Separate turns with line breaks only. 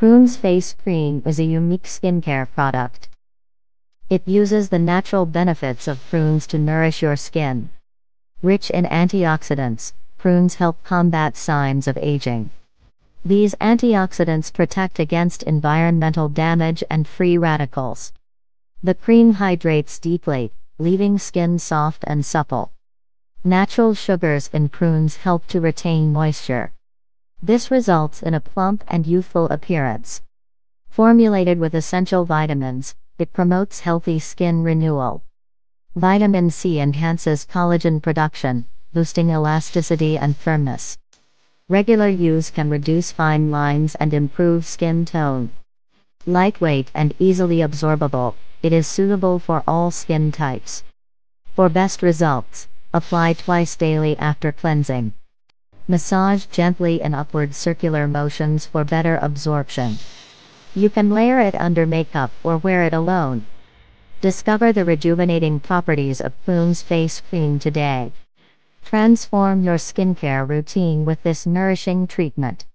Prune's Face Cream is a unique skincare product. It uses the natural benefits of prunes to nourish your skin. Rich in antioxidants, prunes help combat signs of aging. These antioxidants protect against environmental damage and free radicals. The cream hydrates deeply, leaving skin soft and supple. Natural sugars in prunes help to retain moisture. This results in a plump and youthful appearance. Formulated with essential vitamins, it promotes healthy skin renewal. Vitamin C enhances collagen production, boosting elasticity and firmness. Regular use can reduce fine lines and improve skin tone. Lightweight and easily absorbable, it is suitable for all skin types. For best results, apply twice daily after cleansing. Massage gently in upward circular motions for better absorption. You can layer it under makeup or wear it alone. Discover the rejuvenating properties of Prune's Face Cream today. Transform your skincare routine with this nourishing treatment.